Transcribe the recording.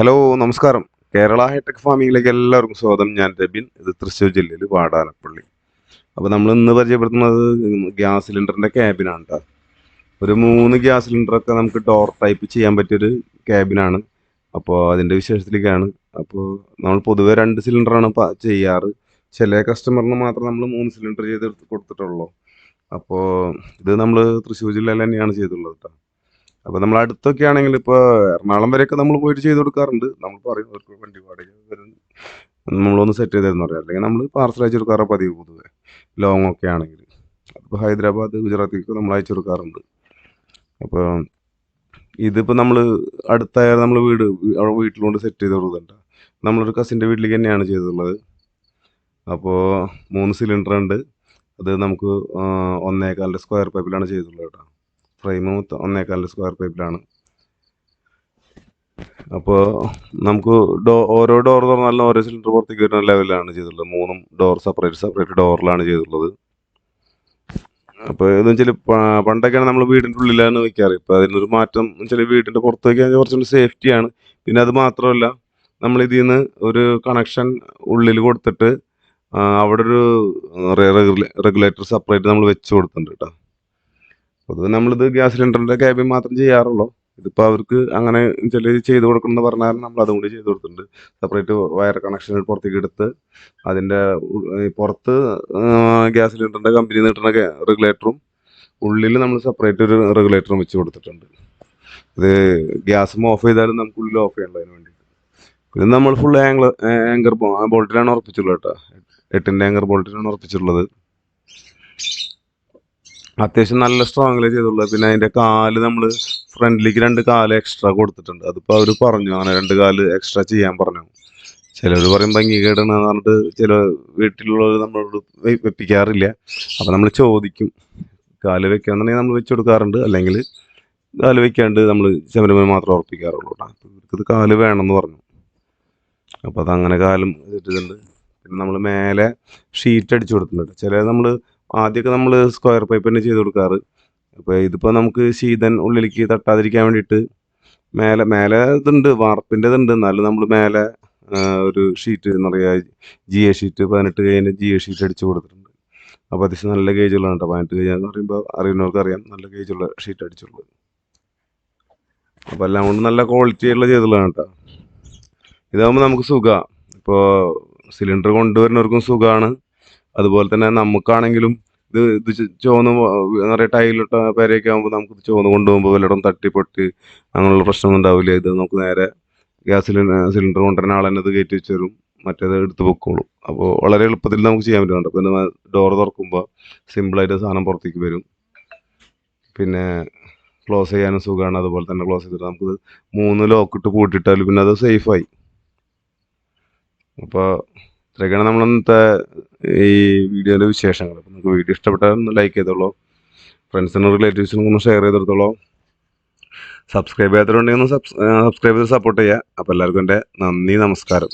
Hello നമസ്കാരം. Kerala hi tech ഫാമിങ്ങിലേക്ക് എല്ലാവർക്കും സ്വാഗതം. ഞാൻ രബിൻ. ഇത് തൃശ്ശൂർ ജില്ലയിൽ വാടാനപ്പള്ളി. അപ്പോൾ നമ്മൾ ഇന്ന് പരിചയപ്പെടുത്തുന്നത് ഗ്യാസ് സിലിണ്ടറിൻ്റെ ക്യാബിനാണ് കേട്ടോ. ഒരു 3 ഗ്യാസ് സിലിണ്ടറൊക്കെ നമുക്ക് ഡോർ ടൈപ്പ് ചെയ്യാൻ പറ്റിയൊരു ക്യാബിനാണ്. അപ്പോൾ അതിൻ്റെ വിശേഷത്തിലേക്കാണ്. അപ്പോൾ നമ്മൾ പൊതുവെ 2 സിലിണ്ടറാണ് ചെയ്യാറ്. ചില കസ്റ്റമറിന് മാത്രം നമ്മൾ 3 സിലിണ്ടർ ചെയ്ത് കൊടുത്തിട്ടുള്ളൂ. അപ്പോൾ ഇത് നമ്മൾ തൃശ്ശൂർ ജില്ലയിൽ തന്നെയാണ് ചെയ്തിട്ടുള്ളത് കേട്ടോ. അപ്പോൾ നമ്മൾ അടുത്തൊക്കെ ആണെങ്കിൽ ഇപ്പോൾ എറണാകുളം വരെയൊക്കെ നമ്മൾ പോയിട്ട് ചെയ്ത് കൊടുക്കാറുണ്ട്. നമ്മൾ പറയും അവർക്ക് വണ്ടി വാടക വരും, നമ്മളൊന്ന് സെറ്റ് ചെയ്ത് തരുമെന്ന് പറയാം. അല്ലെങ്കിൽ നമ്മൾ പാർസൽ അയച്ചു കൊടുക്കാറ് പതിവ് പൊതുവെ ലോങ് ഒക്കെ ആണെങ്കിൽ. അപ്പോൾ ഹൈദരാബാദ്, ഗുജറാത്തിലേക്ക് നമ്മൾ അയച്ചു കൊടുക്കാറുണ്ട്. അപ്പോൾ ഇതിപ്പോൾ നമ്മൾ അടുത്തായാലും നമ്മൾ അവിടെ വീട്ടിലുകൊണ്ട് സെറ്റ് ചെയ്ത് കൊടുക്കുന്നുണ്ട്. നമ്മളൊരു കസിൻ്റെ വീട്ടിലേക്ക് തന്നെയാണ് ചെയ്തിട്ടുള്ളത്. അപ്പോൾ 3 സിലിണ്ടർ ഉണ്ട്. അത് നമുക്ക് 1.25 സ്ക്വയർ പൈപ്പിലാണ് ചെയ്തിട്ടുള്ളത് കേട്ടോ. ഫ്രെയിം 1.25 സ്ക്വയർ പൈപ്പിലാണ്. അപ്പോൾ നമുക്ക് ഓരോ ഡോർ തുറന്നാലും ഓരോ സിലിണ്ടർ പുറത്തേക്ക് വരുന്ന ലെവലിലാണ് ചെയ്തിട്ടുള്ളത്. 3 ഡോർ സെപ്പറേറ്റ് ഡോറിലാണ് ചെയ്തിട്ടുള്ളത്. അപ്പോൾ ഇതെന്ന് വെച്ചാൽ പണ്ടൊക്കെയാണ് നമ്മൾ വീടിൻ്റെ ഉള്ളിലാണ് വയ്ക്കാറ്. ഇപ്പോൾ അതിനൊരു മാറ്റം എന്ന് വെച്ചാൽ വീടിൻ്റെ പുറത്ത് വയ്ക്കാൻ കുറച്ചുകൂടി സേഫ്റ്റിയാണ്. പിന്നെ അത് മാത്രമല്ല, നമ്മൾ ഇതിൽ നിന്ന് ഒരു കണക്ഷൻ ഉള്ളിൽ കൊടുത്തിട്ട് അവിടെ ഒരു റെഗുലേറ്റർ സെപ്പറേറ്റ് നമ്മൾ വെച്ച് കൊടുത്തിട്ടുണ്ട് കേട്ടോ. പൊതുവെ നമ്മളിത് ഗ്യാസ് സിലിണ്ടറിൻ്റെ ക്യാബിൻ മാത്രം ചെയ്യാറുള്ളൂ. ഇതിപ്പോൾ അവർക്ക് അങ്ങനെ ചില ചെയ്ത് കൊടുക്കണമെന്ന് പറഞ്ഞാൽ നമ്മൾ അതും കൂടി ചെയ്ത് കൊടുത്തിട്ടുണ്ട്. സെപ്പറേറ്റ് വയർ കണക്ഷൻ പുറത്തേക്ക് എടുത്ത് അതിൻ്റെ പുറത്ത് ഗ്യാസ് സിലിണ്ടറിൻ്റെ കമ്പനിയിൽ നിന്ന് കിട്ടുന്ന റെഗുലേറ്ററും ഉള്ളിൽ നമ്മൾ സെപ്പറേറ്റ് ഒരു റെഗുലേറ്ററും വെച്ച് കൊടുത്തിട്ടുണ്ട്. ഇത് ഗ്യാസും ഓഫ് ചെയ്താലും നമുക്ക് ഉള്ളിൽ ഓഫ് ചെയ്യണ്ട അതിന് വേണ്ടിയിട്ട്. ഇത് നമ്മൾ ഫുൾ ആങ്കർ ബോൾട്ടിലാണ് ഉറപ്പിച്ചിട്ടുള്ളത് കേട്ടോ. 8-ൻ്റെ ആങ്കർ ബോൾട്ടിലാണ് ഉറപ്പിച്ചിട്ടുള്ളത്. അത്യാവശ്യം നല്ല സ്ട്രോങ്ങിലേ ചെയ്തുള്ളത്. പിന്നെ അതിൻ്റെ കാല് നമ്മൾ ഫ്രണ്ടിലേക്ക് 2 കാല് എക്സ്ട്രാ കൊടുത്തിട്ടുണ്ട്. അതിപ്പോൾ അവർ പറഞ്ഞു അങ്ങനെ 2 കാല് എക്സ്ട്രാ ചെയ്യാൻ പറഞ്ഞു. ചിലർ പറയും ഭംഗികേടാണെന്ന് പറഞ്ഞിട്ട് ചില വീട്ടിലുള്ളവർ നമ്മളോട് വെപ്പിക്കാറില്ല. അപ്പോൾ നമ്മൾ ചോദിക്കും, കാല് വെക്കാന്നുണ്ടെങ്കിൽ നമ്മൾ വെച്ച് കൊടുക്കാറുണ്ട്. അല്ലെങ്കിൽ കാല് വെക്കാണ്ട് നമ്മൾ ചുമരുമേൽ മാത്രം ഉറപ്പിക്കാറുള്ളൂ കേട്ടോ. ഇവർക്കിത് കാല് വേണമെന്ന് പറഞ്ഞു. അപ്പോൾ അതങ്ങനെ കാലും ഇട്ടിട്ടുണ്ട്. പിന്നെ നമ്മൾ മേലെ ഷീറ്റ് അടിച്ചു കൊടുത്തിട്ടുണ്ട്. ചില നമ്മൾ ആദ്യമൊക്കെ നമ്മൾ സ്ക്വയർ പൈപ്പ് തന്നെ ചെയ്ത് കൊടുക്കാറ്. അപ്പോൾ ഇതിപ്പോൾ നമുക്ക് ശീതൻ ഉള്ളിലേക്ക് തട്ടാതിരിക്കാൻ വേണ്ടിയിട്ട് മേലെ ഇതുണ്ട്, വാർപ്പിൻ്റെ ഇതുണ്ട്. എന്നാലും നമ്മൾ മേലെ ഒരു ഷീറ്റ് എന്ന് പറയുക GA ഷീറ്റ് 18 കഴിഞ്ഞ് GA ഷീറ്റ് അടിച്ചു കൊടുത്തിട്ടുണ്ട്. അപ്പോൾ അത്യാവശ്യം നല്ല ഗേജുള്ളതാണ് കേട്ടോ. 18 കഴിഞ്ഞ് എന്ന് പറയുമ്പോൾ അറിയുന്നവർക്ക് അറിയാം, നല്ല ഗേജുള്ള ഷീറ്റ് അടിച്ചുള്ളത്. അപ്പോൾ എല്ലാം കൊണ്ട് നല്ല ക്വാളിറ്റിയുള്ള ചെയ്തുള്ളതാണ് കേട്ടോ. ഇതാകുമ്പോൾ നമുക്ക് സുഖമാണ്. ഇപ്പോൾ സിലിണ്ടർ കൊണ്ടുവരുന്നവർക്കും സുഖമാണ്. അതുപോലെ തന്നെ നമുക്കാണെങ്കിലും ഇത് ചോന്ന് എന്താ പറയുക, ടൈലിട്ട പേരയൊക്കെ ആകുമ്പോൾ നമുക്ക് ചോന്ന് കൊണ്ടുപോകുമ്പോൾ വല്ലയിടം തട്ടിപ്പൊട്ടി അങ്ങനെയുള്ള പ്രശ്നമൊന്നും ഉണ്ടാവില്ല. ഇത് നമുക്ക് നേരെ ഗ്യാസ് സിലിണ്ടർ കൊണ്ടുവരുന്ന ആൾ തന്നെ ഇത് കയറ്റി വെച്ച് തരും, മറ്റേത് എടുത്ത് പൊക്കോളും. അപ്പോൾ വളരെ എളുപ്പത്തിൽ നമുക്ക് ചെയ്യാൻ പറ്റുന്നുണ്ട്. പിന്നെ ഡോർ തുറക്കുമ്പോൾ സിമ്പിളായിട്ട് സാധനം പുറത്തേക്ക് വരും. പിന്നെ ക്ലോസ് ചെയ്യാനും സുഖമാണ്. അതുപോലെ തന്നെ ക്ലോസ് ചെയ്തിട്ട് നമുക്ക് 3 ലോക്കിട്ട് പൂട്ടിയിട്ടാൽ പിന്നെ അത് സേഫായി. അപ്പോൾ ഇത്രയൊക്കെയാണ് നമ്മളിന്നത്തെ ഈ വീഡിയോയുടെ വിശേഷങ്ങൾ. അപ്പോൾ നിങ്ങൾക്ക് വീഡിയോ ഇഷ്ടപ്പെട്ടാൽ ഒന്ന് ലൈക്ക് ചെയ്തോളൂ, ഫ്രണ്ട്സിനും റിലേറ്റീവ്സിനും ഒന്ന് ഷെയർ ചെയ്തെടുത്തോളൂ. സബ്സ്ക്രൈബ് ചെയ്യാത്തവരുണ്ടെങ്കിൽ ഒന്ന് സബ്സ്ക്രൈബ് ചെയ്ത് സപ്പോർട്ട് ചെയ്യുക. അപ്പോൾ എല്ലാവർക്കും എൻ്റെ നന്ദി, നമസ്കാരം.